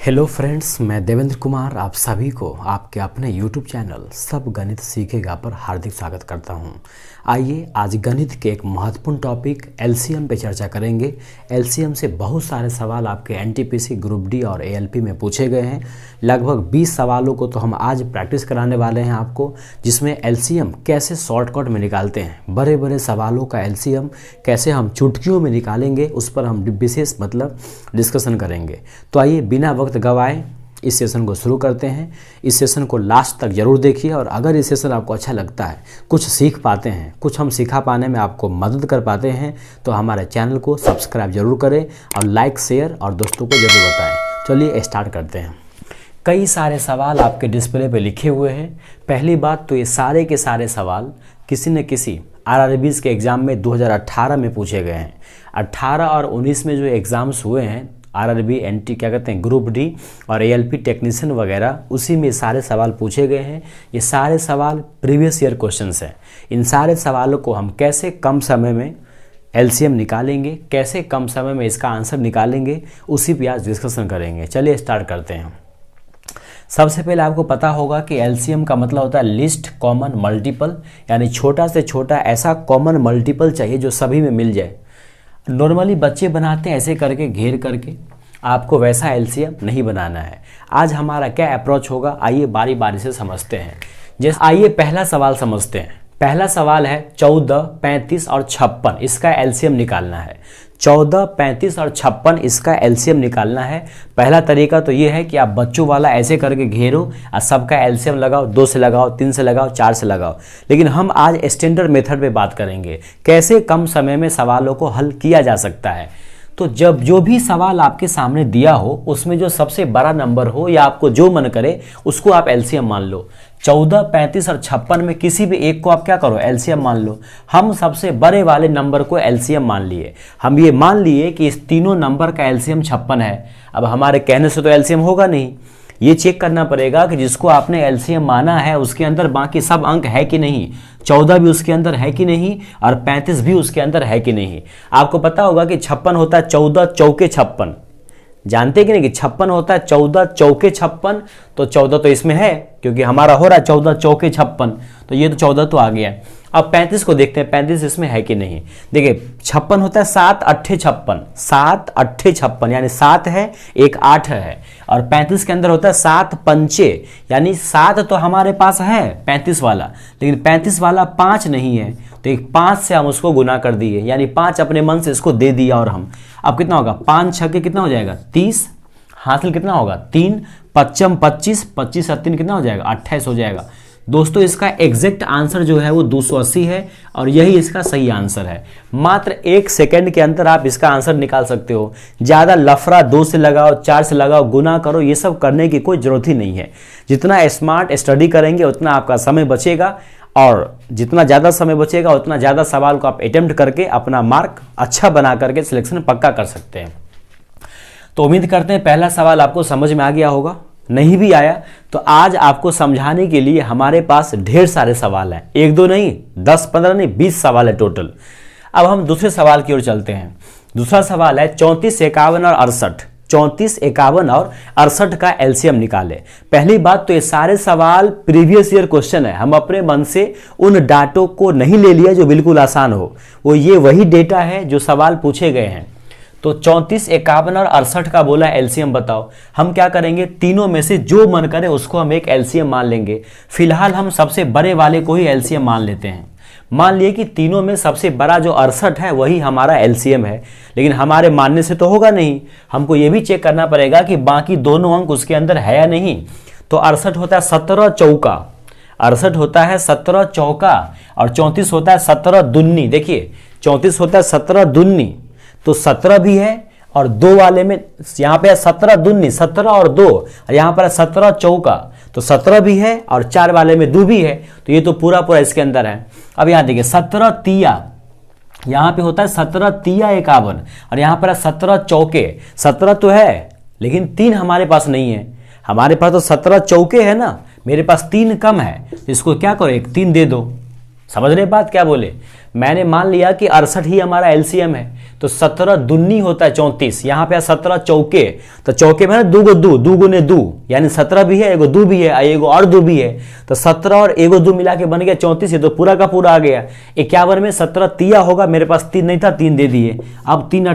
Hello friends, मैं देवेंद्र कुमार आप सभी को आपके अपने यूट्यूब चैनल सब गणित सीखेगा पर हार्दिक स्वागत करता हूं। आइए आज गणित के एक महत्वपूर्ण टॉपिक एलसीएम पे चर्चा करेंगे। एलसीएम से बहुत सारे सवाल आपके एनटीपीसी ग्रुप डी और एएलपी में पूछे गए हैं। लगभग 20 सवालों को तो हम आज प्रैक्टिस कराने वाले हैं आपको, जिसमें एलसीएम कैसे शॉर्टकट में निकालते हैं, बड़े बड़े सवालों का एलसीएम कैसे हम चुटकियों में निकालेंगे, उस पर हम विशेष डिस्कशन करेंगे। तो आइए बिना वक्त गवाए इस सेशन को शुरू करते हैं। इस सेशन को लास्ट तक जरूर देखिए और अगर इस सेशन आपको अच्छा लगता है, कुछ सीख पाते हैं, कुछ हम सिखा पाने में आपको मदद कर पाते हैं, तो हमारे चैनल को सब्सक्राइब जरूर करें और लाइक शेयर और दोस्तों को जरूर बताएं। चलिए स्टार्ट करते हैं। कई सारे सवाल आपके डिस्प्ले पे लिखे हुए हैं। पहली बात तो ये सारे के सारे सवाल किसी न किसी आरआरबीज के एग्ज़ाम में 2018 में पूछे गए हैं। 18 और 19 में जो एग्ज़ाम्स हुए हैं आरआरबी एनटी ग्रुप डी और एएलपी टेक्नीशियन वगैरह, उसी में सारे सवाल पूछे गए हैं। ये सारे सवाल प्रीवियस ईयर क्वेश्चंस हैं। इन सारे सवालों को हम कैसे कम समय में एलसीएम निकालेंगे, कैसे कम समय में इसका आंसर निकालेंगे, उसी पे आज डिस्कशन करेंगे। चलिए स्टार्ट करते हैं। सबसे पहले आपको पता होगा कि एलसीएम का मतलब होता है लिस्ट कॉमन मल्टीपल, यानी छोटा से छोटा ऐसा कॉमन मल्टीपल चाहिए जो सभी में मिल जाए। नॉर्मली बच्चे बनाते हैं ऐसे करके घेर करके, आपको वैसा एलसीएम नहीं बनाना है। आज हमारा क्या अप्रोच होगा, आइए बारी बारी से समझते हैं। जैसे आइए पहला सवाल समझते हैं। पहला सवाल है 14, 35 और 56, इसका एलसीएम निकालना है। 14, 35 और 56 इसका एलसीएम निकालना है। पहला तरीका तो ये है कि आप बच्चों वाला ऐसे करके घेरो और सबका एलसीएम लगाओ, 2 से लगाओ, 3 से लगाओ, 4 से लगाओ। लेकिन हम आज स्टैंडर्ड मेथड पे बात करेंगे, कैसे कम समय में सवालों को हल किया जा सकता है। तो जब जो भी सवाल आपके सामने दिया हो उसमें जो सबसे बड़ा नंबर हो या आपको जो मन करे उसको आप एलसीएम मान लो। 14, 35 और 56 में किसी भी एक को आप क्या करो, एलसीएम मान लो। हम सबसे बड़े वाले नंबर को एलसीएम मान लिए। हम ये मान लिए कि इस तीनों नंबर का एलसीएम 56 है। अब हमारे कहने से तो एलसीएम होगा नहीं, ये चेक करना पड़ेगा कि जिसको आपने एलसीएम माना है उसके अंदर बाकी सब अंक है कि नहीं। 14 भी उसके अंदर है कि नहीं और 35 भी उसके अंदर है कि नहीं। आपको पता होगा कि 56 होता है 14 चौके 56, जानते हैं कि नहीं कि 56 होता है 14 चौके 56। तो 14 तो इसमें है क्योंकि हमारा हो रहा है 14 चौके 56, तो ये तो 14 तो आ गया। अब 35 को देखते हैं, 35 इसमें है कि नहीं। देखिए 56 होता है 7 अट्ठे 56, 7 अट्ठे 56 यानी 7 है, एक 8 है। और 35 के अंदर होता है 7 पंचे, यानी 7 तो हमारे पास है 35 वाला, लेकिन 35 वाला 5 नहीं है। तो एक 5 से हम उसको गुना कर दिए, यानी 5 अपने मन से इसको दे दिया। और हम अब कितना होगा, 5 छक्के कितना हो जाएगा 30, हासिल कितना होगा 3, पच्चम 25, 25 और 3 कितना हो जाएगा 28 हो जाएगा। दोस्तों इसका एग्जैक्ट आंसर जो है वो 280 है और यही इसका सही आंसर है। मात्र 1 सेकंड के अंदर आप इसका आंसर निकाल सकते हो। ज़्यादा लफड़ा 2 से लगाओ, 4 से लगाओ, गुना करो, ये सब करने की कोई ज़रूरत ही नहीं है। जितना स्मार्ट स्टडी करेंगे उतना आपका समय बचेगा और जितना ज़्यादा समय बचेगा उतना ज़्यादा सवाल को आप अटेम्प्ट करके अपना मार्क अच्छा बना करके सिलेक्शन पक्का कर सकते हैं। तो उम्मीद करते हैं पहला सवाल आपको समझ में आ गया होगा। नहीं भी आया तो आज आपको समझाने के लिए हमारे पास ढेर सारे सवाल हैं, 1-2 नहीं, 10-15 नहीं, 20 सवाल है टोटल। अब हम दूसरे सवाल की ओर चलते हैं। दूसरा सवाल है 34, 51 और 68। 34, 51 और 68 का एलसीएम निकाले। पहली बात तो ये सारे सवाल प्रीवियस ईयर क्वेश्चन है। हम अपने मन से उन डाटों को नहीं ले लिया जो बिल्कुल आसान हो, वो ये वही डेटा है जो सवाल पूछे गए हैं। तो 34, 51 और 68 का बोला एलसीएम बताओ। हम क्या करेंगे, तीनों में से जो मन करे उसको हम एक एलसीएम मान लेंगे। फिलहाल हम सबसे बड़े वाले को ही एलसीएम मान लेते हैं। मान लिए कि तीनों में सबसे बड़ा जो 68 है वही हमारा एलसीएम है, लेकिन हमारे मानने से तो होगा नहीं। हमको ये भी चेक करना पड़ेगा कि बाकी दोनों अंक उसके अंदर है या नहीं। तो 68 होता है 17 चौका, 68 होता है 17 चौका और 34 होता है 17 दुन्नी। देखिए 34 होता है 17 दुन्नी, तो 17 भी है और 2 वाले में यहाँ पे 17 दुन्नी, 17 और 2, और यहाँ पर 17 चौका, तो 17 भी है और 4 वाले में 2 भी है, तो ये तो पूरा पूरा इसके अंदर है। अब यहाँ देखिए 17 तिया, यहाँ पे होता है 17 तिया 51 और यहाँ पर 17 चौके। 17 तो है लेकिन 3 हमारे पास नहीं है। हमारे पास तो 17 चौके है ना, मेरे पास 3 कम है, तो इसको क्या करो, एक 3 दे दो। समझ रहे बात क्या बोले? मैंने मान लिया कि 68 ही हमारा एलसीएम है, तो 17 दुन्नी होता है 34, यहाँ पे 17 चौके, तो चौके में ना दू गुने दू, यानी 17 भी है, एगो दू भी है, एगो और दू भी है, तो 17 और एगो दू मिला के बन गया 34, तो पूरा का पूरा आ गया। 51 में 17 तिया होगा, मेरे पास 3 नहीं था, 3 दे दिए। अब 3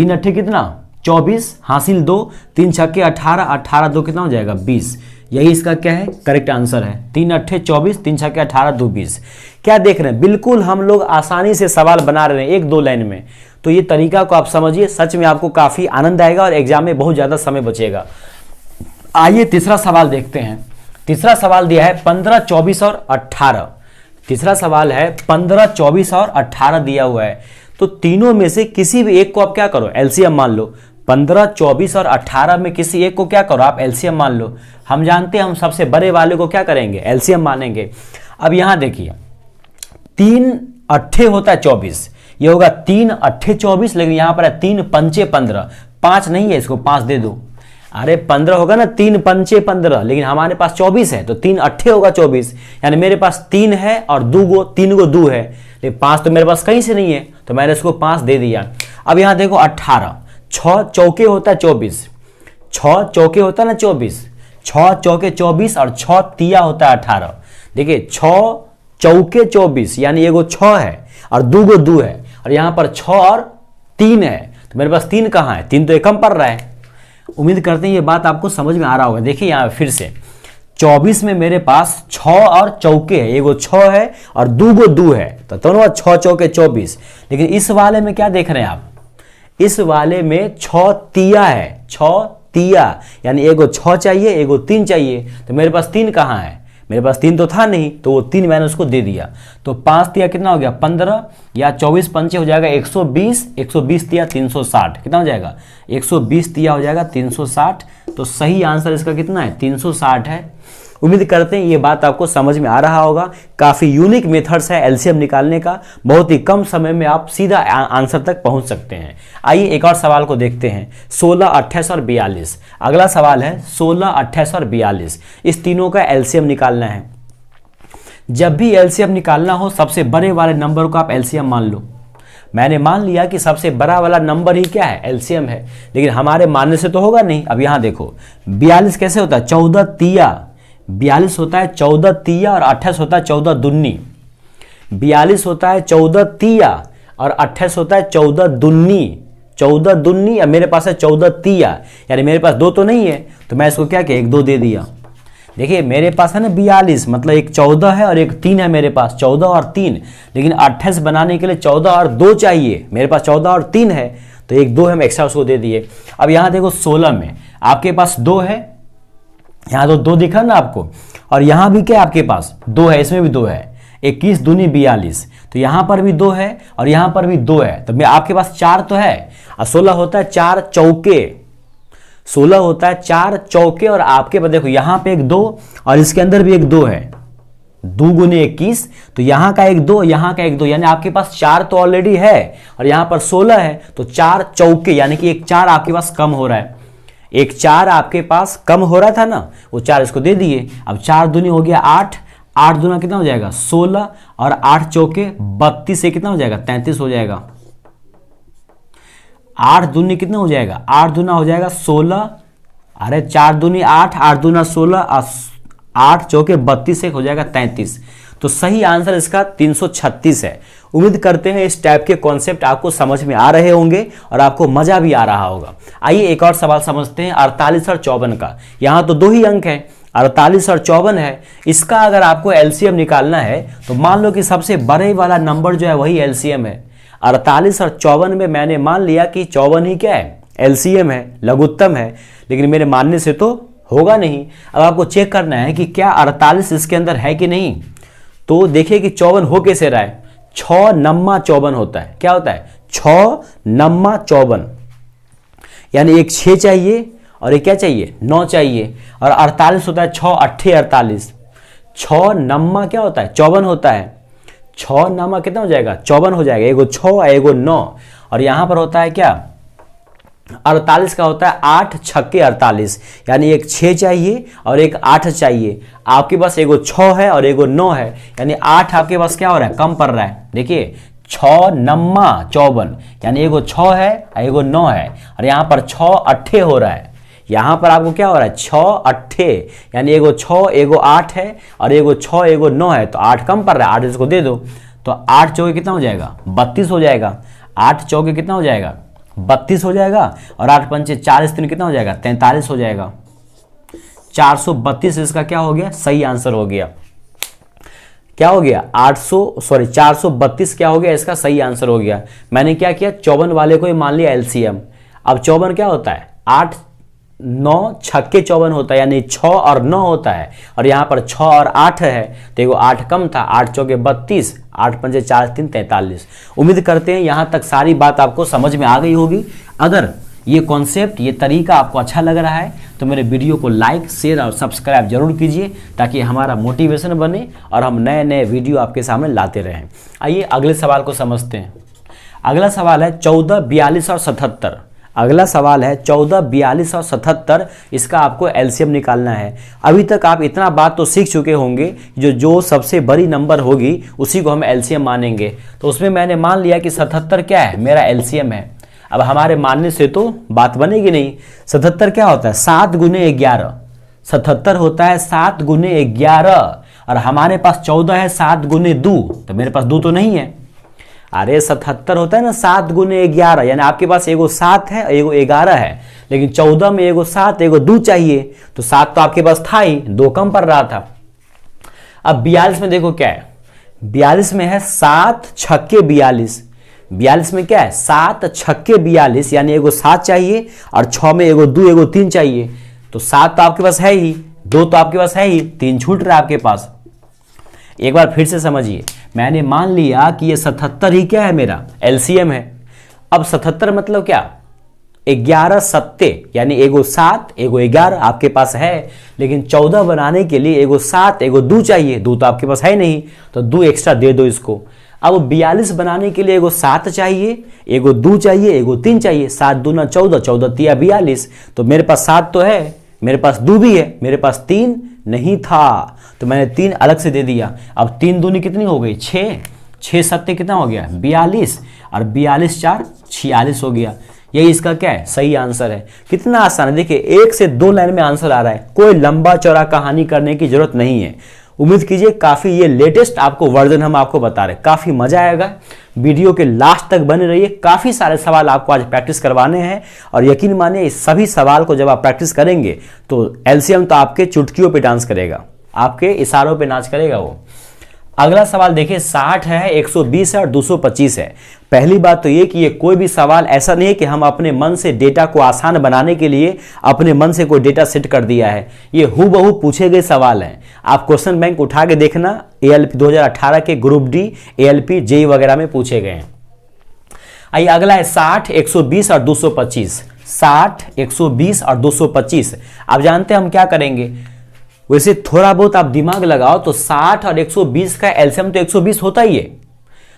अट्ठे कितना 24, हासिल 2, 3 छक्के 18, 18 2 कितना हो जाएगा 20। यही इसका क्या है करेक्ट आंसर है। 3 अट्ठे 24, 3 छक्के 18 2 20। क्या देख रहे हैं, बिल्कुल हम लोग आसानी से सवाल बना रहे हैं 1-2 लाइन में। तो ये तरीका को आप समझिए, सच में आपको काफी आनंद आएगा और एग्जाम में बहुत ज्यादा समय बचेगा। आइए तीसरा सवाल देखते हैं। तीसरा सवाल दिया है 15, 24 और 18। तीसरा सवाल है 15, 24 और 18 दिया हुआ है। तो तीनों में से किसी भी एक को आप क्या करो, एलसीएम मान लो। 15, 24 और 18 में किसी एक को क्या करो आप, एलसीएम मान लो। हम जानते हैं हम सबसे बड़े वाले को क्या करेंगे, एलसीएम मानेंगे। अब यहां देखिए 3 अट्ठे होता है 24, ये होगा 3 अट्ठे 24, लेकिन यहां पर है 3 पंचे 15, 5 नहीं है, इसको 5 दे दो। अरे 15 होगा ना, 3 पंचे 15, लेकिन हमारे पास 24 है, तो 3 अट्ठे होगा 24, यानी मेरे पास 3 है और 3 गो दू है, लेकिन 5 तो मेरे पास कहीं से नहीं है, तो मैंने इसको 5 दे दिया। अब यहां देखो 18, 6 चौके होता है 24, 6 चौके होता है ना 24, 6 चौके 24 और 6 तिया होता है 18। देखिए 6 चौके 24, यानी एगो 6 है और 2 गो दू है, और यहां पर 6 और 3 है, तो मेरे पास 3 कहां है, 3 तो एक कम पड़ रहा है। उम्मीद करते हैं ये बात आपको समझ में आ रहा होगा। देखिए यहां फिर से 24 में मेरे पास 6 और चौके है, एगो 6 है और 2 गो दू है, तो दोनों 6 चौके 24। लेकिन इस वाले में क्या देख रहे हैं आप, इस वाले में 6 तिया है, 6 तिया, यानी एगो 6 चाहिए, एगो 3 चाहिए, तो मेरे पास 3 कहां है, मेरे पास 3 तो था नहीं, तो वो 3 मैंने उसको दे दिया। तो 5 तिया कितना हो गया 15, या 24 पंचे हो जाएगा 120, 120 तिया 360, कितना हो जाएगा 120 तिया हो जाएगा 360। तो सही आंसर इसका कितना है 360 है। उम्मीद करते हैं ये बात आपको समझ में आ रहा होगा। काफ़ी यूनिक मेथड्स है एलसीएम निकालने का, बहुत ही कम समय में आप सीधा आंसर तक पहुंच सकते हैं। आइए एक और सवाल को देखते हैं, 16, 28 और 42। अगला सवाल है 16, 28 और 42, इस तीनों का एलसीएम निकालना है। जब भी एलसीएम निकालना हो, सबसे बड़े वाले नंबर को आप एलसीएम मान लो। मैंने मान लिया कि सबसे बड़ा वाला नंबर ही क्या है, एलसीएम है, लेकिन हमारे मानने से तो होगा नहीं। अब यहां देखो 42 कैसे होता है, 14 तिया, 42 होता है 14 तिया और 28 होता है 14 दुन्नी। 42 होता है 14 तिया और 28 होता है 14 दुन्नी। 14 दुन्नी, अब मेरे पास है 14 तिया, यानी मेरे पास 2 तो नहीं है, तो मैं इसको क्या किया 1 2 दे दिया। देखिए मेरे पास है ना 42, मतलब एक 14 है और एक 3 है मेरे पास, 14 और 3, लेकिन 28 बनाने के लिए 14 और 2 चाहिए, मेरे पास 14 और 3 है, तो एक 2 हम एक्स्ट्रा उसको दे दिए। अब यहां देखो 16 में आपके पास 2 है, यहां तो 2 दिखा ना आपको, और यहां भी क्या आपके पास 2 है, इसमें भी 2 है, 21 दूनी 42, तो यहां पर भी 2 है और यहां पर भी 2 है, तो आपके पास 4 तो है। और 16 होता है 4 चौके, 16 होता है 4 चौके, और आपके पास देखो यहां पे एक 2 और इसके अंदर भी एक 2 है, 2 गुने 21, तो यहां का एक 2, यहां का एक 2, यानी आपके पास 4 तो ऑलरेडी है और यहां पर 16 है, तो 4 चौके, यानी कि एक 4 आपके पास कम हो रहा है, एक 4 आपके पास कम हो रहा था ना, वो 4 इसको दे दिए। अब 4 दूनी हो गया 8, 8 दूना कितना हो जाएगा 16, और 8 चौके 32 से कितना हो जाएगा 33 हो जाएगा। 8 दूनी कितना हो जाएगा, 8 दूना हो जाएगा 16, अरे 4 दूनी 8, 8 दूना 16, 8 चौके 32 से हो जाएगा 33। तो सही आंसर इसका 336 है। उम्मीद करते हैं इस टाइप के कॉन्सेप्ट आपको समझ में आ रहे होंगे और आपको मजा भी आ रहा होगा। आइए एक और सवाल समझते हैं 48 और 54 का। यहां तो 2 ही अंक है, 48 और 54 है। इसका अगर आपको एलसीएम निकालना है तो मान लो कि सबसे बड़े वाला नंबर जो है वही एलसीएम है। 48 और 54 में मैंने मान लिया कि 54 ही क्या है, एलसीएम है, लघुत्तम है, लेकिन मेरे मानने से तो होगा नहीं। अब आपको चेक करना है कि क्या 48 इसके अंदर है कि नहीं। तो देखिए कि 54 हो कैसे रहा है, 6 नम्मा 54 होता है। क्या होता है 6 नम्मा 54, यानी एक 6 चाहिए और एक क्या चाहिए 9 चाहिए, और 48 होता है 6 अट्ठे 48, 6 नम्मा क्या होता है 54 होता है, 6 नम्मा कितना हो जाएगा 54 हो जाएगा, एगो 6 एगो 9, और यहां पर होता है क्या 48 का होता है 8 छक्के 48, यानी एक 6 चाहिए और एक 8 चाहिए। आपके पास एगो 6 है और एगो 9 है, यानी 8 आपके पास क्या हो रहा है, कम पड़ रहा है। देखिए 6 नम्मा 54, यानी एगो 6 है एगो 9 है, और यहाँ पर 6 अट्ठे हो रहा है। यहाँ पर आपको क्या हो रहा है, 6 अट्ठे, यानी एगो 6 एगो 8 है और एगो 6 एगो 9 है, तो 8 कम पड़ रहा है, 8 इसको दे दो, तो 8 चौके कितना हो जाएगा, 32 हो जाएगा। 8 चौके कितना हो जाएगा, 32 हो जाएगा, और 8 पंचे 40 दिन कितना हो जाएगा, 43 हो जाएगा। 432 इसका क्या हो गया, सही आंसर हो गया। क्या हो गया, 432 क्या हो गया, इसका सही आंसर हो गया। मैंने क्या किया, 54 वाले को ही मान लिया एलसीएम। अब 54 क्या होता है, 8 9 छक्के 54 होता है, यानी 6 और 9 होता है, और यहाँ पर 6 और 8 है, तो एगो 8 कम था, 8 चौके 32, 8 पंचे 4 3 43। उम्मीद करते हैं यहाँ तक सारी बात आपको समझ में आ गई होगी। अगर ये कॉन्सेप्ट, ये तरीका आपको अच्छा लग रहा है तो मेरे वीडियो को लाइक, शेयर और सब्सक्राइब जरूर कीजिए, ताकि हमारा मोटिवेशन बने और हम नए नए वीडियो आपके सामने लाते रहें। आइए अगले सवाल को समझते हैं। अगला सवाल है 14, 42 और 77। अगला सवाल है 14, 42 और 77, इसका आपको एलसीएम निकालना है। अभी तक आप इतना बात तो सीख चुके होंगे, जो सबसे बड़ी नंबर होगी उसी को हम एलसीएम मानेंगे। तो उसमें मैंने मान लिया कि 77 क्या है, मेरा एलसीएम है। अब हमारे मानने से तो बात बनेगी नहीं। 77 क्या होता है, 7 गुने 11। 77 होता है 7 गुने 11, और हमारे पास 14 है 7 गुने 2, तो मेरे पास 2 तो नहीं है। अरे 77 होता है ना 7 गुने 11, यानी आपके पास एगो 7 है एगो 11 है, लेकिन 14 में एगो 7 एगो 2 चाहिए, तो 7 तो आपके पास था ही, 2 कम पड़ रहा था। अब 42 में देखो क्या है, 42 में है 7 छक्के 42। 42 में क्या है, 7 छक्के 42, यानी एगो 7 चाहिए और 6 में एगो 2 एगो 3 चाहिए, तो 7 तो आपके पास है ही, 2 तो आपके पास है ही, 3 छूट रहा है आपके पास। एक बार फिर से समझिए, मैंने मान लिया कि ये 77 ही क्या है, मेरा एलसीएम है। अब 77 मतलब क्या, 11 सत्ते, यानी एगो 7 एगो 11 आपके पास है, लेकिन 14 बनाने के लिए एगो 7 एगो 2 चाहिए, 2 तो आपके पास है नहीं, तो 2 एक्स्ट्रा दे दो इसको। अब 42 बनाने के लिए एगो 7 चाहिए एगो 2 चाहिए एगो 3 चाहिए, 7 दूना 14, 14 तिया 42, तो मेरे पास 7 तो है, मेरे पास 2 भी है, मेरे पास 3 नहीं था, तो मैंने 3 अलग से दे दिया। अब 3 दूनी कितनी हो गई, 6, 6 सत्ते कितना हो गया, 42, और 42 4 46 हो गया। यही इसका क्या है, सही आंसर है। कितना आसान है, देखिए 1 से 2 लाइन में आंसर आ रहा है, कोई लंबा चौड़ा कहानी करने की जरूरत नहीं है। उम्मीद कीजिए काफ़ी ये लेटेस्ट आपको वर्जन हम आपको बता रहे हैं, काफ़ी मजा आएगा। वीडियो के लास्ट तक बने रहिए, काफ़ी सारे सवाल आपको आज प्रैक्टिस करवाने हैं, और यकीन मानिए इस सभी सवाल को जब आप प्रैक्टिस करेंगे तो एलसीएम तो आपके चुटकियों पे डांस करेगा, आपके इशारों पे नाच करेगा वो। अगला सवाल देखिए 60 है, 120 है और 225 है। पहली बात तो ये कि ये कोई भी सवाल ऐसा नहीं है कि हम अपने मन से डेटा को आसान बनाने के लिए अपने मन से कोई डेटा सेट कर दिया है, ये हूबहू पूछे गए सवाल हैं। आप क्वेश्चन बैंक उठा के देखना, एएलपी 2018 के ग्रुप डी, एएलपी जेई वगैरह में पूछे गए हैं। आइए अगला है 60, 120 और 225। 60, 120 और 225। आप जानते हैं हम क्या करेंगे, वैसे थोड़ा बहुत आप दिमाग लगाओ तो 60 और 120 का एलसीएम तो 120 होता ही है,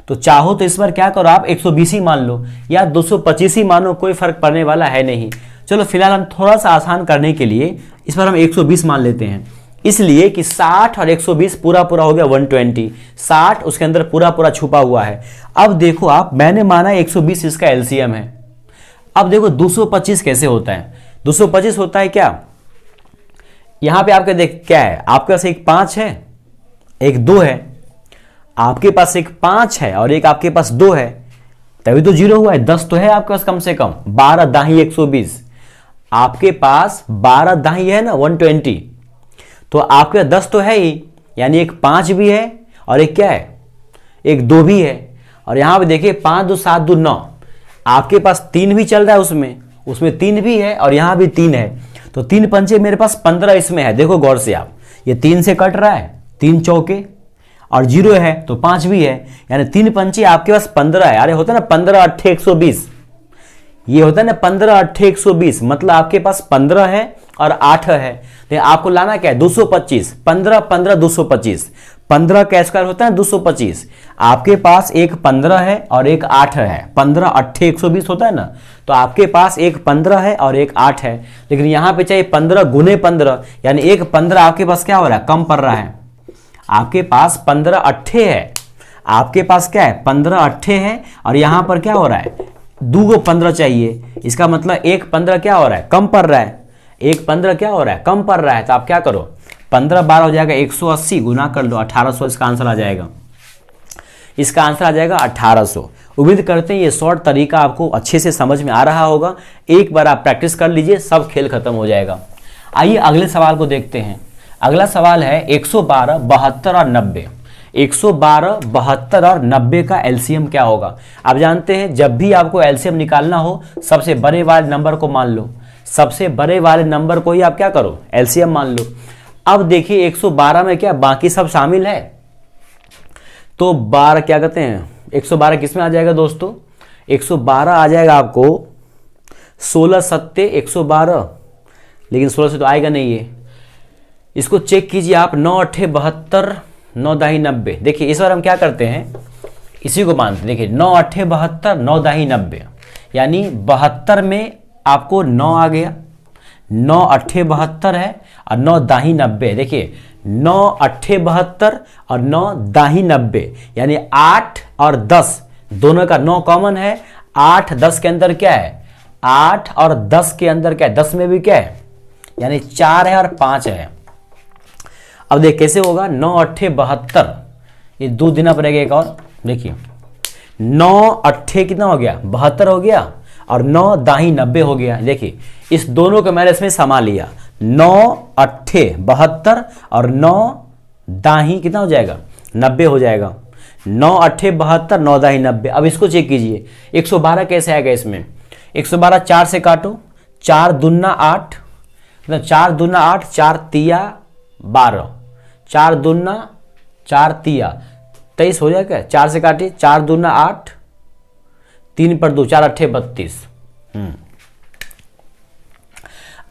तो चाहो तो इस बार क्या करो, आप 120 ही मान लो या 225 ही मानो, कोई फर्क पड़ने वाला है नहीं। चलो फिलहाल हम थोड़ा सा आसान करने के लिए इस बार हम 120 मान लेते हैं, इसलिए कि 60 और 120 पूरा पूरा हो गया 120, 60 उसके अंदर पूरा पूरा छुपा हुआ है। अब देखो आप, मैंने माना 120 इसका एलसीएम है। अब देखो 225 कैसे होता है, 225 होता है क्या, यहां पे आपके देख क्या है, आपके पास एक 5 है एक 2 है, आपके पास एक 5 है और एक आपके पास 2 है, तभी तो 0 हुआ है। 10 तो है आपके पास कम से कम, 12 दाही 120, आपके पास 12 दाही है ना 120, तो आपके 10 तो है ही, यानी एक 5 भी है और एक क्या है, एक 2 भी है। और यहां पे देखिए 5 2 7 2 9, आपके पास 3 भी चल रहा है, उसमें 3 भी है और यहां भी 3 है, तो 3 पंचे मेरे पास 15 इसमें है। देखो गौर से आप, ये 3 से कट रहा है, 3 चौके और 0 है तो 5 भी है, यानी 3 पंचे आपके पास 15 है। अरे होता है ना 15 8 120, ये होता है ना 15 8 120, मतलब आपके पास 15 है और 8 है, तो आपको लाना क्या है 225, 15 15 225, 15 का स्क्वायर होता है 225, आपके पास एक 15 है और एक 8 है, 15 अट्ठे 120 होता है ना, तो आपके पास एक 15 है और एक 8 है, लेकिन यहाँ पे चाहिए 15 गुने 15, यानी एक 15 आपके पास क्या हो रहा है, कम पड़ रहा है। आपके पास 15 अट्ठे है, आपके पास क्या है 15 अट्ठे है, और यहाँ पर क्या हो रहा है, 2 15 चाहिए, इसका मतलब एक 15 क्या हो रहा है, कम पड़ रहा है, एक 15 क्या हो रहा है, कम पड़ रहा है। तो आप क्या करो, 15 12 हो जाएगा 180, गुना कर लो 1800, इसका आंसर आ जाएगा, इसका आंसर आ जाएगा 1800। उम्मीद करते हैं ये शॉर्ट तरीका आपको अच्छे से समझ में आ रहा होगा। एक बार आप प्रैक्टिस कर लीजिए, सब खेल खत्म हो जाएगा। आइए अगले सवाल को देखते हैं। अगला सवाल है 112, 72 और 90। 112, 72 और 90 का एलसीएम क्या होगा। आप जानते हैं जब भी आपको एलसीएम निकालना हो, सबसे बड़े वाले नंबर को मान लो, सबसे बड़े वाले नंबर को ही आप क्या करो, एलसीएम मान लो। अब देखिए 112 में क्या बाकी सब शामिल है, तो 12 क्या कहते हैं, 112 किस में आ जाएगा दोस्तों, 112 आ जाएगा आपको 16 सत्ते 112, लेकिन 16 से तो आएगा नहीं ये, इसको चेक कीजिए आप, 9 अट्ठे 72, 9 दाही 90। देखिए इस बार हम क्या करते हैं, इसी को मानते हैं। देखिए 9 अट्ठे 72, 9 दाही 90, यानी 72 में आपको 9 आ गया, 9 अट्ठे 72 है और 9 दाही 90। देखिए 9 अट्ठे 72 और 9 दाही 90, यानी 8 और 10 दोनों का 9 कॉमन है। 8 10 के अंदर क्या है, 8 और 10 के अंदर क्या है, 10 में भी क्या है, यानी 4 है और 5 है। अब देख कैसे होगा, 9 अट्ठे 72, ये 2 देना पड़ेगा एक और। देखिए 9 अट्ठे कितना हो गया, 72 हो गया, और 9 दाही 90 हो गया। देखिए इस दोनों को मैंने इसमें समा लिया, 9 अट्ठे 72 और 9 दाही कितना हो जाएगा, 90 हो जाएगा। 9 अट्ठे 72, 9 दाही 90। अब इसको चेक कीजिए 112 कैसे आएगा इसमें, 112 4 से काटो, 4 दूना 8, मतलब 4 दूना 8, 4 तिया 12, 4 दूना 4 तिया 23 हो जाएगा। 4 से काटिए, 4 दूना 8, 3 पर 2, 4 अट्ठे 32।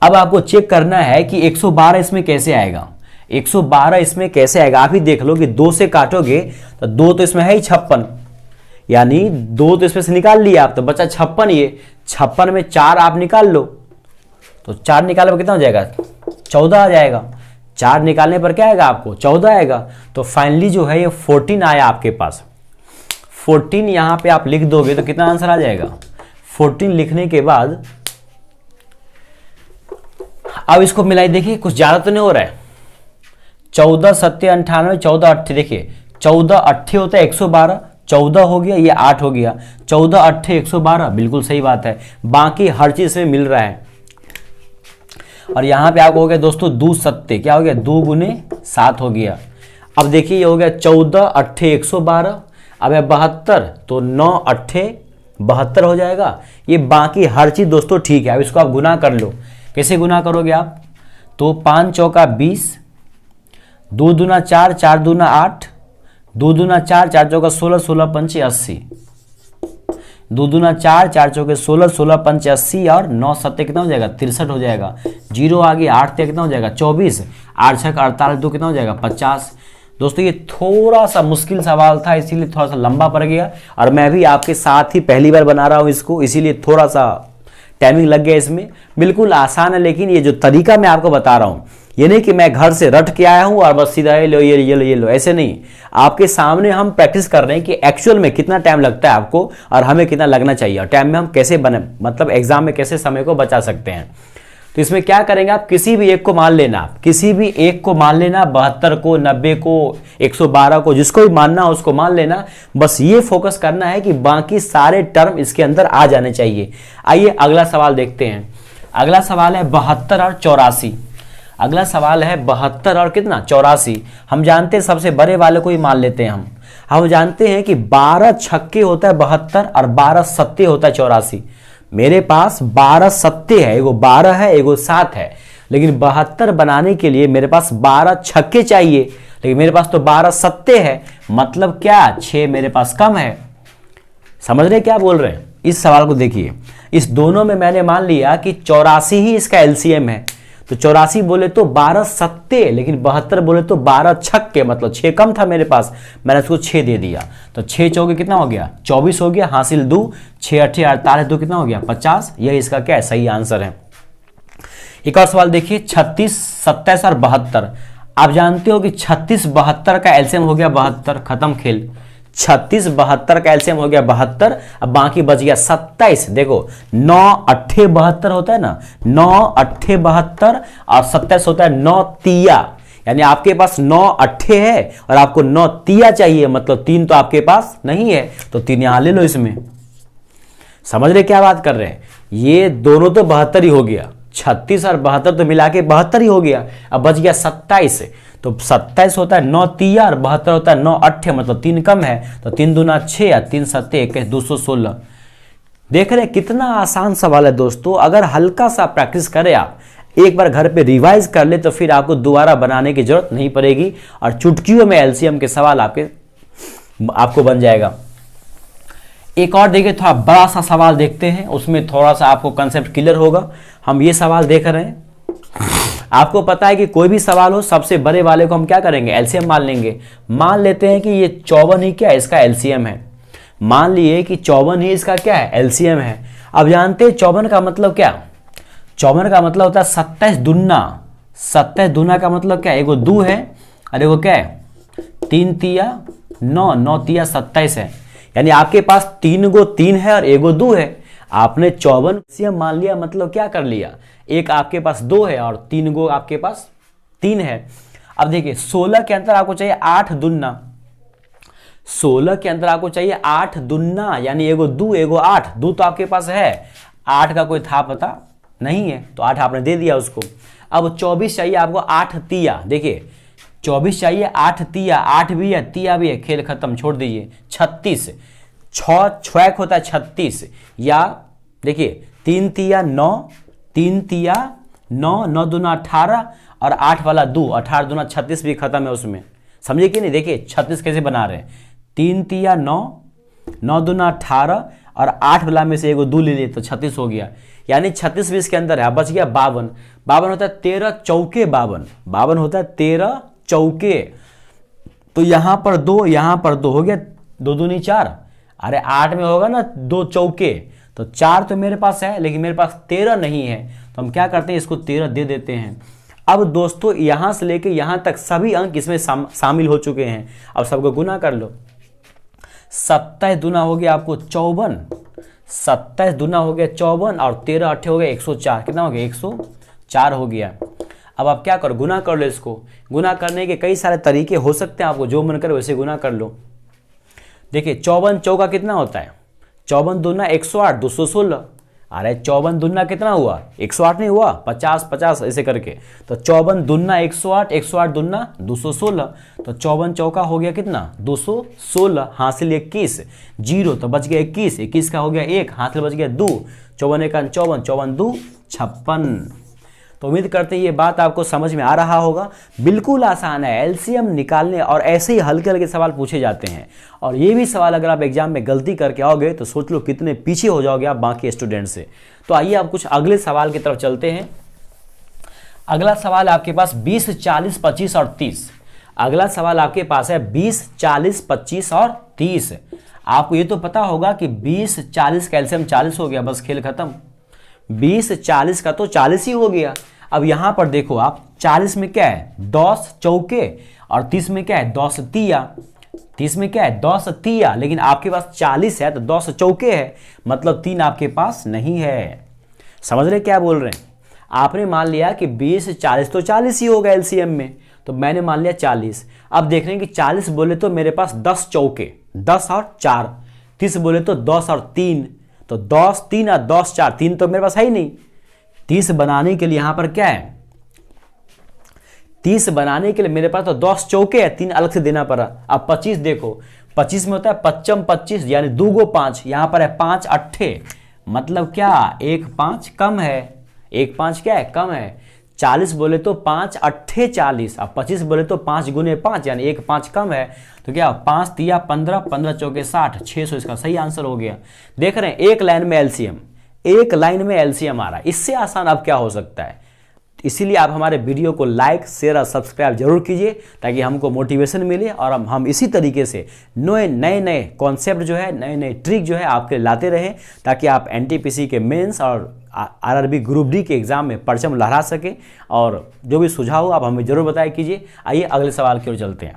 अब आपको चेक करना है कि 112 इसमें कैसे आएगा, 112 इसमें कैसे आएगा। आप ही देख लो कि 2 से काटोगे तो 2 तो इसमें है ही 56, यानी 2 तो इसमें से निकाल लिया आप, तो बचा 56। ये 56 में 4 आप निकाल लो, तो 4 निकालने पर कितना हो जाएगा, 14 आ जाएगा। 4 निकालने पर क्या आएगा आपको, 14 आएगा। तो फाइनली जो है ये 14 आया आपके पास। 14 यहां पे आप लिख दोगे तो कितना आंसर आ जाएगा। 14 लिखने के बाद अब इसको मिलाई, देखिए कुछ ज्यादा तो नहीं हो रहा है। 14 सत्ते 98, 14 अट्ठे, देखिए 14 अट्ठे होता है 112, 14 हो गया, ये 8 हो गया, 14 अट्ठे 112, बिल्कुल सही बात है। बाकी हर चीज में मिल रहा है। और यहां पे आपको हो गया दोस्तों 2 सत्ते, क्या हो गया, 2 गुने 7 हो गया। अब देखिए ये हो गया 14 अट्ठे 112, अब है 72, तो 9 अट्ठे 72 हो जाएगा। ये बाकी हर चीज दोस्तों ठीक है। अब इसको आप गुना कर लो, कैसे गुना करोगे आप, तो 5 चौका 20, 2 दूना 4, 4 दूना 8, 2 दूना 4, 4 चौका 16, 16 पंचे 80, 2 दूना 4, 4 चौके 16, 16 पंचे 80, और 9 सत्ते कितना हो जाएगा, 63 हो जाएगा। 0 आ गया, 8 कितना हो जाएगा, 24, 8 छक 48, 2 कितना हो जाएगा, 50। दोस्तों ये थोड़ा सा मुश्किल सवाल था, इसीलिए थोड़ा सा लंबा पड़ गया, और मैं भी आपके साथ ही पहली बार बना रहा हूँ इसको, इसीलिए थोड़ा सा टाइमिंग लग गया इसमें। बिल्कुल आसान है, लेकिन ये जो तरीका मैं आपको बता रहा हूँ, ये नहीं कि मैं घर से रट के आया हूँ और बस सीधा ये लो ये लो, ऐसे नहीं। आपके सामने हम प्रैक्टिस कर रहे हैं कि एक्चुअल में कितना टाइम लगता है आपको और हमें कितना लगना चाहिए, और टाइम में हम कैसे बने, मतलब एग्जाम में कैसे समय को बचा सकते हैं। तो इसमें क्या करेंगे, आप किसी भी एक को मान लेना, किसी भी एक को मान लेना, 72 को, 90 को, 112 को, जिसको भी मानना हो उसको मान लेना। बस ये फोकस करना है कि बाकी सारे टर्म इसके अंदर आ जाने चाहिए। आइए अगला सवाल देखते हैं। अगला सवाल है 72 और 84। अगला सवाल है 72 और कितना, 84। हम जानते हैं सबसे बड़े वाले को ही मान लेते हैं हम जानते हैं कि 12 छक्के होता है 72 और 12 सत्ते होता है 84। मेरे पास 12 सत्ते है, एगो 12 है एगो 7 है, लेकिन 72 बनाने के लिए मेरे पास 12 छक्के चाहिए, लेकिन मेरे पास तो 12 सत्ते है, मतलब क्या, 6 मेरे पास कम है। समझ रहे क्या बोल रहे हैं। इस सवाल को देखिए, इस दोनों में मैंने मान लिया कि 84 ही इसका एलसीएम है, तो 84 बोले तो 12 सत्ते, लेकिन 72 बोले तो 12 छक्के, मतलब 6 कम था मेरे पास, मैंने उसको 6 दे दिया। तो 6 चौके कितना हो गया 24 हो गया, हासिल 2, 6 अट्ठे 48, 2 कितना हो गया 50। यही इसका क्या है सही आंसर है। एक और सवाल देखिए 36, 27 और 72। आप जानते हो कि 36, 72 का एलसीएम हो गया 72, खत्म खेल। 36, 72 का एलसीएम हो गया 72, अब बाकी बच गया 27। देखो 9 अट्ठे 72 होता है ना, 9 अट्ठे 72 और 27 होता है 9 तिया, यानी आपके पास 9 अट्ठे है और आपको 9 तिया चाहिए, मतलब 3 तो आपके पास नहीं है, तो 3 यहां ले लो इसमें। समझ रहे क्या बात कर रहे हैं, ये दोनों तो 72 ही हो गया, 36 और 72 तो मिला के 72 ही हो गया। अब बच गया 27, तो 27 होता है 9 तिया और 72 होता है 9 अट्ठे, मतलब 3 कम है, तो 3 दूना 6 या 3 सत्ते 21, 216। देख रहे हैं कितना आसान सवाल है दोस्तों। अगर हल्का सा प्रैक्टिस करें, आप एक बार घर पे रिवाइज कर ले, तो फिर आपको दोबारा बनाने की जरूरत नहीं पड़ेगी और चुटकियों में एलसीएम के सवाल आपको बन जाएगा। एक और देखिए, थोड़ा बड़ा सा सवाल देखते हैं, उसमें थोड़ा सा आपको कंसेप्ट क्लियर होगा। हम ये सवाल देख रहे हैं, आपको पता है कि कोई भी सवाल हो, सबसे बड़े वाले को हम क्या करेंगे एलसीएम मान लेंगे। मान लेते हैं कि ये 54 ही क्या है इसका एलसीएम है, मान लिए कि 54 ही इसका क्या है एलसीएम है। अब जानते हैं 54 का मतलब क्या, 54 का मतलब होता है 27 दुन्ना। 27 दुना का मतलब क्या है, एगो 2 है और एगो क्या है 3 तिया 9, 9 तिया 27 है, यानी आपके पास 3 गो 3 है और एगो 2 है। आपने 54 एलसीएम मान लिया, मतलब क्या कर लिया, एक आपके पास 2 है और 3 गो आपके पास 3 है। अब देखिए 16 के अंदर आपको चाहिए 8 दुन्ना, 16 के अंदर आपको चाहिए 8 दुन्ना, यानी एगो 2 एगो 8, 2 तो आपके पास है, 8 का कोई था पता नहीं है, तो 8 आपने दे दिया उसको। अब 24 चाहिए आपको 8 तिया, देखिए 24 चाहिए 8 तिया, 8 भी है तिया भी है, खेल खत्म, छोड़ दीजिए। 36, 6 छुएक होता है 36, या देखिए 3 तिया 9, 3 तिया 9, 9 दूना 18 और 8 वाला 2, 18 दूना 36 भी खत्म है उसमें, समझे कि नहीं। देखिए 36 कैसे बना रहे हैं, 3 तिया 9, 9 दूना 18 और 8 वाला में से एगो 2 ले लिए तो 36 हो गया, यानी 36 भी इसके अंदर है। बच गया 52, 52 होता है 13 चौके 52, 52 होता है 13 चौके, तो यहां पर 2 यहां पर 2 हो गया, 2 दूनी 4, अरे 8 में होगा ना 2 चौके, तो 4 तो मेरे पास है, लेकिन मेरे पास 13 नहीं है, तो हम क्या करते हैं इसको 13 दे देते हैं। अब दोस्तों यहां से लेके यहां तक सभी अंक इसमें शामिल हो चुके हैं। अब सबको गुना कर लो, 27 दुना हो गया आपको 54, 27 दुना हो गया 54 और 13 अट्ठे हो गया 104, कितना हो गया 104 हो गया। अब आप क्या करो, गुना कर लो इसको। गुना करने के कई सारे तरीके हो सकते हैं, आपको जो मन करे वैसे गुना कर लो। देखिए 54 चौका कितना होता है, 54 दूना 108, 216, अरे 54 दुना कितना हुआ 108 नहीं हुआ, 50 50 ऐसे करके, तो 54 दुना 108, 108 दुना 216, तो 54 चौका हो गया कितना 216, हासिल 21, 0 तो बच गया 21, 21 का हो गया 1, हासिल बच गया 2, 54 1 54, 54 2 56। तो उम्मीद करते हैं ये बात आपको समझ में आ रहा होगा। बिल्कुल आसान है, एलसीएम निकालने और ऐसे ही हल्के हल्के सवाल पूछे जाते हैं, और ये भी सवाल अगर आप एग्जाम में गलती करके आओगे तो सोच लो कितने पीछे हो जाओगे आप बाकी स्टूडेंट से। तो आइए आप कुछ अगले सवाल की तरफ चलते हैं। अगला सवाल आपके पास 20, 40, 25 और 30। अगला सवाल आपके पास है 20, 40, 25 और 30। आपको ये तो पता होगा कि 20, 40 का एलसीएम 40 हो गया, बस खेल खत्म। 20, 40 का तो 40 ही हो गया। अब यहां पर देखो आप, 40 में क्या है 10 चौके और 30 में क्या है 10 तिया, 30 में क्या है 10 तिया, लेकिन आपके पास 40 है तो 10 चौके है, मतलब 3 आपके पास नहीं है। समझ रहे क्या बोल रहे हैं, आपने मान लिया कि 20, 40 तो 40 ही होगा एलसीएम में, तो मैंने मान लिया 40। अब देख रहे हैं कि 40 बोले तो मेरे पास 10 चौके, 10 और 4, 30 बोले तो 10 और 3, तो 10 3 और 10 4, 3 तो मेरे पास है ही नहीं। 30 बनाने के लिए यहां पर क्या है, 30 बनाने के लिए मेरे पास तो 10 चौके है, 3 अलग से देना पड़ा। अब 25 देखो, 25 में होता है 55 25, यानी 2 गो 5, यहां पर है 5 अट्ठे, मतलब क्या 1 5 कम है, 1 5 क्या है कम है। 40 बोले तो 5 अट्ठे 40, अब 25 बोले तो 5 गुने 5, यानी 1 5 कम है, तो क्या 5 तिया 15, 15 चौके 60, 600 इसका सही आंसर हो गया। देख रहे हैं एक लाइन में एलसीएम, एक लाइन में एलसीएम आ रहा है, इससे आसान अब क्या हो सकता है। इसीलिए आप हमारे वीडियो को लाइक, शेयर और सब्सक्राइब जरूर कीजिए ताकि हमको मोटिवेशन मिले और हम इसी तरीके से नए नए कॉन्सेप्ट जो है, नए नए ट्रिक जो है आपके लाते रहें ताकि आप एनटीपीसी के मेंस और आरआरबी ग्रुप डी के एग्ज़ाम में परचम लहरा सके। और जो भी सुझाव हो आप हमें ज़रूर बताया कीजिए। आइए अगले सवाल की ओर चलते हैं।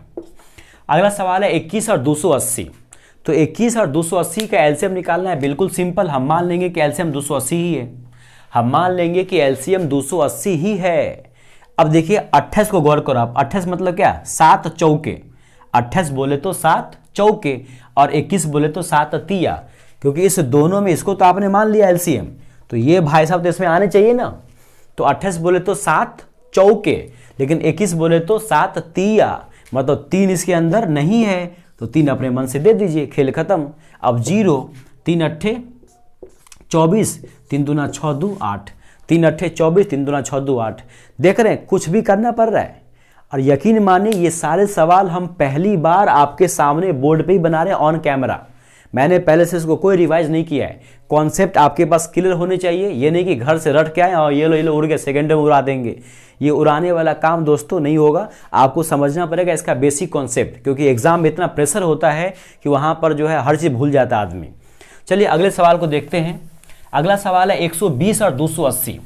अगला सवाल है 21 और 280। तो 21 और 280 का एलसीएम निकालना है। बिल्कुल सिंपल, हम मान लेंगे कि एलसीएम 280 ही है। हम मान लेंगे कि एलसीएम 280 ही है। अब देखिए 28 को गौर करो आप। 28 मतलब क्या? 7 चौके। 28 बोले तो 7 चौके और 21 बोले तो 7 तिया, क्योंकि इस दोनों में इसको तो आपने मान लिया एलसीएम, तो ये भाई साहब तो इसमें आने चाहिए ना। तो 28 बोले तो 7 चौके, लेकिन 21 बोले तो 7 तिया, मतलब 3 इसके अंदर नहीं है, तो 3 अपने मन से दे दीजिए, खेल खत्म। अब 0, 3 अट्ठे 24, 3 दूना 6 दू 8, 3 अट्ठे 24, 3 दूना 6 दू 8। देख रहे हैं कुछ भी करना पड़ रहा है। और यकीन मानिए ये सारे सवाल हम पहली बार आपके सामने बोर्ड पे ही बना रहे हैं ऑन कैमरा। मैंने पहले से इसको कोई रिवाइज नहीं किया है। कॉन्सेप्ट आपके पास क्लियर होने चाहिए। ये नहीं कि घर से रट के आए और ये लो उड़ के सेकंड में उड़ा देंगे। ये उड़ाने वाला काम दोस्तों नहीं होगा। आपको समझना पड़ेगा इसका बेसिक कॉन्सेप्ट, क्योंकि एग्जाम में इतना प्रेशर होता है कि वहाँ पर जो है हर चीज़ भूल जाता है आदमी। चलिए अगले सवाल को देखते हैं। अगला सवाल है 120 और 280।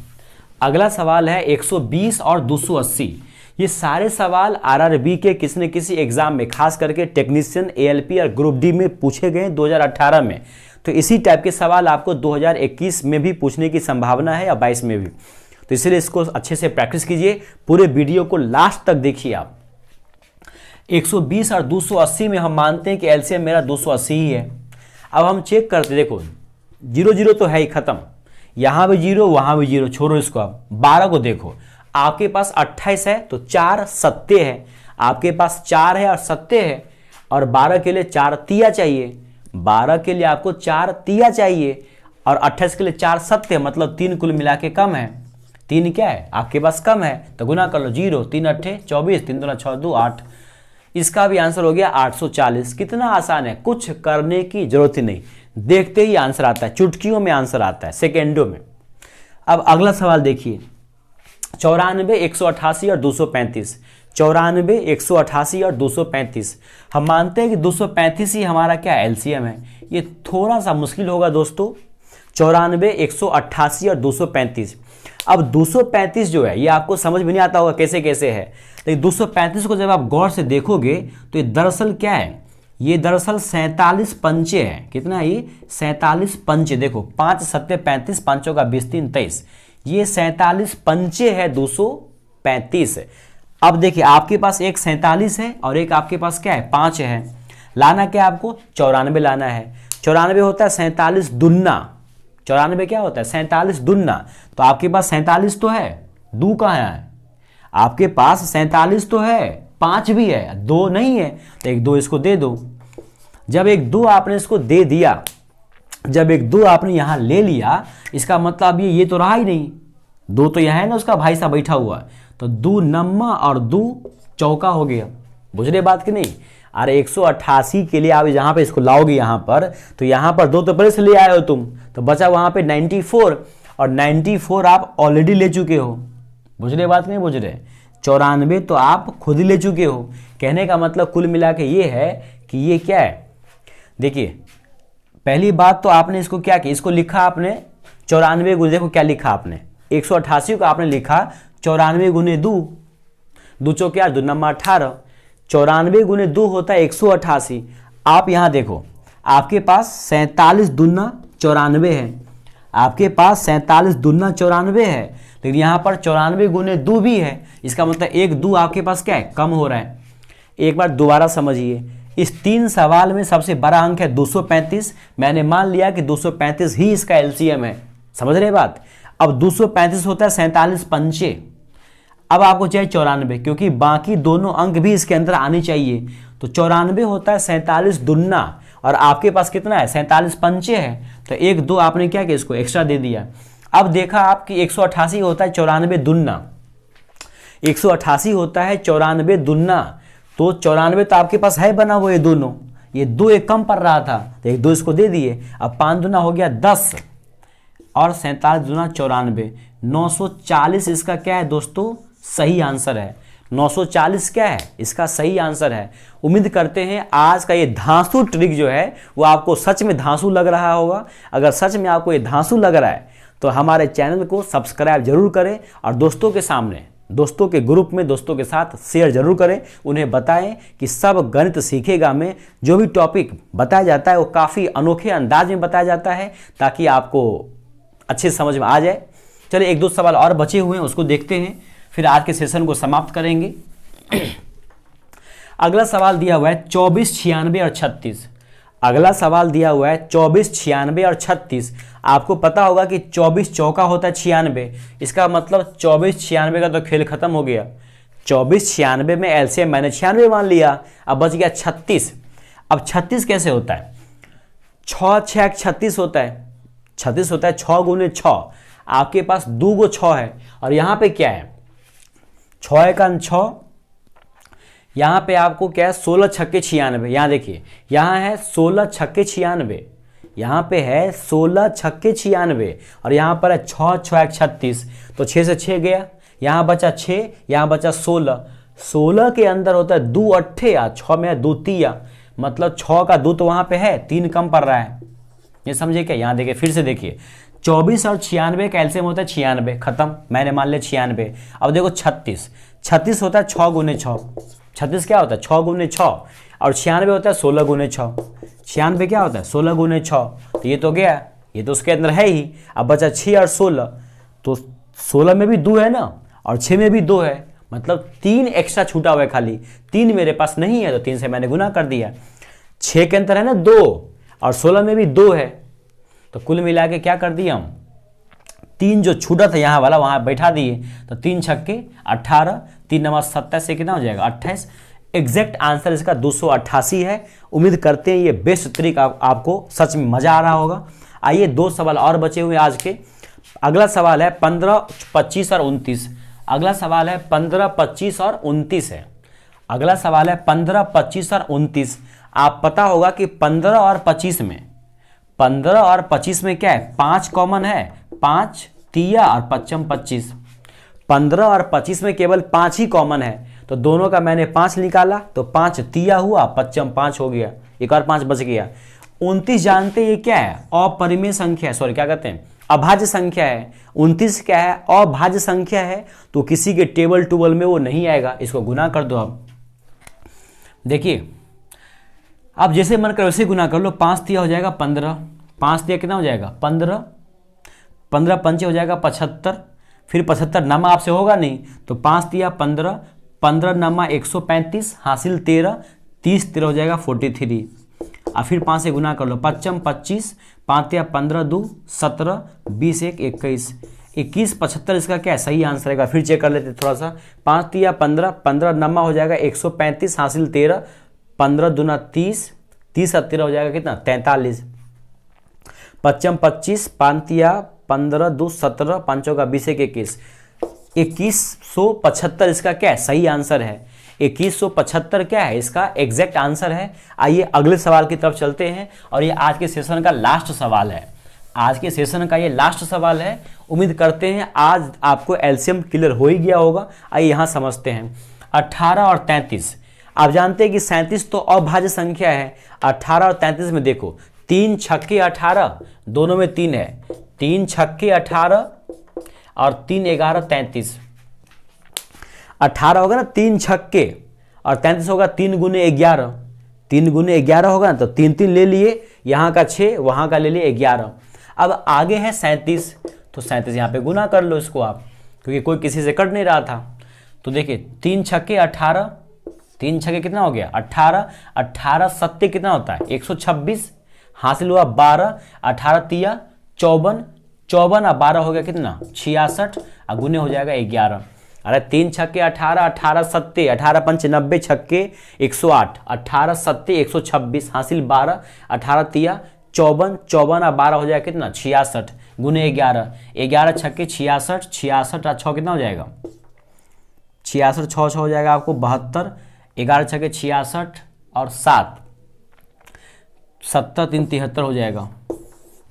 अगला सवाल है 120 और 280। ये सारे सवाल आरआरबी के किसी न किसी एग्जाम में, खास करके टेक्नीशियन, एएलपी और ग्रुप डी में पूछे गए 2018 में। तो इसी टाइप के सवाल आपको 2021 में भी पूछने की संभावना है या 22 में भी। तो इसलिए इसको अच्छे से प्रैक्टिस कीजिए। पूरे वीडियो को लास्ट तक देखिए आप। 120 और 280 में हम मानते हैं कि एलसीएम मेरा 280 ही है। अब हम चेक करते, देखो 0 0 तो है ही, खत्म। यहाँ भी 0, वहाँ भी 0, छोड़ो इसको। आप 12 को देखो, आपके पास 28 है तो 4 सत्य है। आपके पास 4 है और सत्य है, और 12 के लिए 4 तिया चाहिए। 12 के लिए आपको 4 तिया चाहिए और 28 के लिए 4 सत्य, मतलब 3 कुल मिला के कम है। 3 क्या है आपके पास? कम है, तो गुना कर लो। 0, 3 अट्ठे 24, 3 दूना 6 दू 8। इसका भी आंसर हो गया 840। कितना आसान है, कुछ करने की जरूरत ही नहीं, देखते ही आंसर आता है, चुटकियों में आंसर आता है, सेकेंडों में। अब अगला सवाल देखिए 94, 188 और 235। 94, 188 और 235। हम मानते हैं कि 235 ही हमारा क्या एलसीएम है। ये थोड़ा सा मुश्किल होगा दोस्तों। 94, 188 और 235। अब 235 जो है ये आपको समझ में नहीं आता होगा कैसे कैसे है, लेकिन 235 को जब आप गौर से देखोगे तो ये दरअसल क्या है, ये दरअसल 47 पंचे है। कितना है ये? 47 पंचे। देखो 5 सत्ते 35, पांचों का 20, 3 23। ये 47 पंचे है 235। अब देखिए आपके पास एक 47 है और एक आपके पास क्या है? 5 है। लाना क्या आपको? 94 लाना है। 94 होता है 47 दुन्ना। 94 क्या होता है? 47 दुन्ना। तो आपके पास 47 तो है, 2 कहाँ है? आपके पास 47 तो है, 5 भी है, 2 नहीं है, तो एक 2 इसको दे दो। जब एक 2 आपने इसको दे दिया, जब एक 2 आपने यहां ले लिया, इसका मतलब ये तो रहा ही नहीं। 2 तो यहां है ना, उसका भाई साहब बैठा हुआ, तो 2 नम्मा और 2 चौका हो गया। बुझ रहे बात कि नहीं? अरे 188 के लिए आप जहां पे इसको लाओगे यहां पर, तो यहां पर 2 तो पहले से ले आए हो तुम, तो बचा वहां पे 94, और 94 आप ऑलरेडी ले चुके हो। बुझ रहे बात नहीं बुझ रहे? 94 तो आप खुद ही ले चुके हो। कहने का मतलब कुल मिला के ये है कि ये क्या है, देखिए पहली बात तो आपने इसको क्या किया, इसको लिखा आपने 94 गुने, देखो क्या लिखा आपने, 188 को आपने लिखा 94 गुने 2, 2 चौके 8, 2 नम्मा 18। 94 गुने 2 होता है 188। आप यहां देखो आपके पास 47 दुन्ना 94 है, आपके पास 47 दुन्ना 94 है, लेकिन यहां पर 94 गुने 2 भी है। इसका मतलब एक 2 आपके पास क्या है? कम हो रहा है। एक बार दोबारा समझिए, इस 3 सवाल में सबसे बड़ा अंक है 235। मैंने मान लिया कि 235 ही इसका एलसीएम है। समझ रहे बात? अब 235 होता है 47 पंचे। अब आपको चाहिए 94, क्योंकि बाकी दोनों अंक भी इसके अंदर आने चाहिए। तो 94 होता है 47 दुन्ना, और आपके पास कितना है? 47 पंचे है, तो एक 2 आपने क्या किया? इसको एक्स्ट्रा दे दिया। अब देखा आपकी 188 होता है 94 दुन्ना, 188 होता है 94 दुन्ना, तो 94 तो आपके पास है बना हुआ, ये दोनों, ये 2 एक कम पड़ रहा था, तो एक 2 इसको दे दिए। अब 5 दुना हो गया 10, और 47 दूना 94, 940 इसका क्या है दोस्तों, सही आंसर है। 940 क्या है, इसका सही आंसर है। उम्मीद करते हैं आज का ये धांसू ट्रिक जो है वो आपको सच में धांसू लग रहा होगा। अगर सच में आपको ये धांसू लग रहा है तो हमारे चैनल को सब्सक्राइब जरूर करें और दोस्तों के सामने, दोस्तों के ग्रुप में दोस्तों के साथ शेयर जरूर करें। उन्हें बताएं कि सब गणित सीखेगा में जो भी टॉपिक बताया जाता है वो काफ़ी अनोखे अंदाज में बताया जाता है ताकि आपको अच्छे समझ में आ जाए। चलिए एक दो सवाल और बचे हुए हैं उसको देखते हैं, फिर आज के सेशन को समाप्त करेंगे। अगला सवाल दिया हुआ है 24, 96 और 36। अगला सवाल दिया हुआ है 24, 96 और 36। आपको पता होगा कि 24 चौका होता है 96, इसका मतलब 24, 96 का तो खेल खत्म हो गया। 24, 96 में एलसीएम मैंने 96 मान लिया, अब बच गया 36। अब 36 कैसे होता है, 6 6 36 होता है। 36 होता है 6 गुने 6, आपके पास 2 गो 6 है और यहाँ पे क्या है 6 एकान 6, यहाँ पे आपको क्या है 16 छक्के 96। यहाँ देखिए यहाँ है 16 छक्के 96, यहाँ पे है 16 छक्के 96 और यहाँ पर है 6 6 36, तो 6 से 6 गया, यहाँ बचा 6, यहाँ बचा 16। 16 के अंदर होता है 2 अट्ठे या 6 में है 2 तिया, मतलब 6 का 2 तो वहाँ पे है, 3 कम पड़ रहा है। ये समझे क्या, यहाँ देखिए फिर से देखिए 24 और 96 का एलसीएम होता है 96, खत्म, मैंने मान लिया 96। अब देखो 36, 36 होता है 6 गुने 6, 36 क्या होता है 6 गुने 6 और 96 होता है 16 गुने 6। 96 क्या होता है 16 गुने 6, तो ये तो गया, ये तो उसके अंदर है ही। अब बचा 6 और 16, तो 16 में भी 2 है ना और 6 में भी 2 है, मतलब 3 एक्स्ट्रा छूटा हुआ है, खाली 3 मेरे पास नहीं है तो 3 से मैंने गुना कर दिया। 6 के अंदर है ना 2 और 16 में भी 2 है, तो कुल मिला के क्या कर दिया हम, 3 जो छूटा था यहाँ वाला वहाँ बैठा दिए, तो 3 छक्के 18, 3 नवा 27 से कितना हो जाएगा 28। एग्जैक्ट आंसर इसका 288 है। उम्मीद करते हैं ये बेस्ट ट्रिक आपको सच में मजा आ रहा होगा। आइए 2 सवाल और बचे हुए आज के। अगला सवाल है 15, 25 और 29। अगला सवाल है 15, 25 और 29 है। अगला सवाल है 15, 25 और 29। आप पता होगा कि 15 और 25 में, 15 और 25 में क्या है 5 कॉमन है, 5 तिया और 5 25। 15 और 25 में केवल 5 ही कॉमन है, तो दोनों का मैंने 5 निकाला तो 5 तिया हुआ, 5 5 हो गया, एक और 5 बच गया। 29 जानते ये क्या है, अपरिमेय संख्या है, सॉरी क्या कहते हैं अभाज्य संख्या है। 29 क्या है, अभाज्य संख्या है, तो किसी के टेबल टूबल में वो नहीं आएगा, इसको गुना कर दो। अब देखिए अब जैसे मन कर वैसे गुना कर लो। 5 तिया हो जाएगा 15, 5 तिया कितना हो जाएगा 15, 15 पंचे हो जाएगा 75, फिर 75 नमा आपसे होगा नहीं, तो 5 तिया 15, 15 नमा 135, हासिल 13, 30 13 हो जाएगा 43। और फिर 5 से गुना कर लो, 5 25, 5 तिया 15 2 17, 20 1 21, 21 75 इसका क्या है सही आंसर है। फिर चेक कर लेते थोड़ा सा। 5 तिया 15, 15 नमा हो जाएगा 135, हासिल 13, 15 दूना 30, 30 और 13 हो जाएगा कितना 43। 5 25, 5 तिया 15 2 17, 5 का 20 1 21, 2175 इसका क्या है सही आंसर है। 2175 क्या है इसका एग्जैक्ट आंसर है। आइए अगले सवाल की तरफ चलते हैं और ये आज के सेशन का लास्ट सवाल है। आज के सेशन का ये लास्ट सवाल है। उम्मीद करते हैं आज आपको एलसीएम क्लियर हो ही गया होगा। आइए यहाँ समझते हैं। 18 और 33, आप जानते हैं कि 37 तो अभाज्य संख्या है। 18 और 33 में देखो 3 छक्के 18, दोनों में 3 है, 3 छक्के 18 और 3 11 33। 18 होगा ना 3 छक्के और 33 होगा 3 गुने 11, 3 गुने 11 होगा ना, तो 3 3 ले लिए, यहाँ का 6 वहाँ का ले लिए 11। अब आगे है 37, तो 37 यहाँ पे गुना कर लो इसको आप, क्योंकि कोई किसी से कट नहीं रहा था। तो देखिए 3 छक्के 18, 3 छक्के कितना हो गया 18, 18 सत्ते कितना होता है 126, हासिल हुआ 12, 18 तिया 54, 54 और 12 हो गया कितना 66, और गुने हो जाएगा 11। अरे 3 छक्के 18, 18 सत्ते 18 पंच 90 छक्के 108, 18 सत्ते 126, हासिल 12, 18 तिया 54, 54 और 12 हो जाएगा कितना 66, गुने 11, 11 छक्के 66, 66 और 6 कितना हो जाएगा 66, 6 6 हो जाएगा आपको 72, 11 छक्के 66 और 7, 70 3 73 हो जाएगा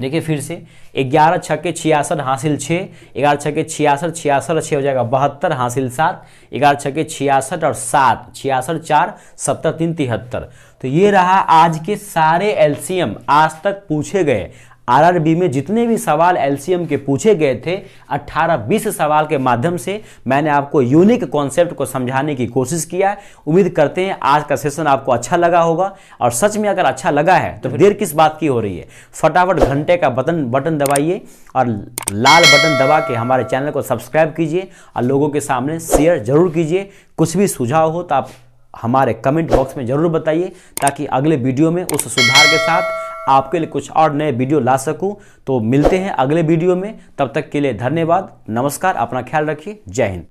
देखिए फिर से 11 छक्के 66 हासिल 6, 11 छक्के 66, 66 और 6 हो जाएगा 72, हासिल 7, 11 छक्के 66 और 7, 66 4 70 3 73। तो ये रहा आज के सारे एलसीएम आज तक पूछे गए। आरआरबी में जितने भी सवाल एलसीएम के पूछे गए थे 18-20 सवाल के माध्यम से मैंने आपको यूनिक कॉन्सेप्ट को समझाने की कोशिश किया है। उम्मीद करते हैं आज का सेशन आपको अच्छा लगा होगा, और सच में अगर अच्छा लगा है तो देर किस बात की हो रही है, फटाफट घंटे का बटन दबाइए और लाल बटन दबा के हमारे चैनल को सब्सक्राइब कीजिए और लोगों के सामने शेयर जरूर कीजिए। कुछ भी सुझाव हो तो आप हमारे कमेंट बॉक्स में जरूर बताइए, ताकि अगले वीडियो में उस सुधार के साथ आपके लिए कुछ और नए वीडियो ला सकूं। तो मिलते हैं अगले वीडियो में, तब तक के लिए धन्यवाद, नमस्कार, अपना ख्याल रखिए, जय हिंद।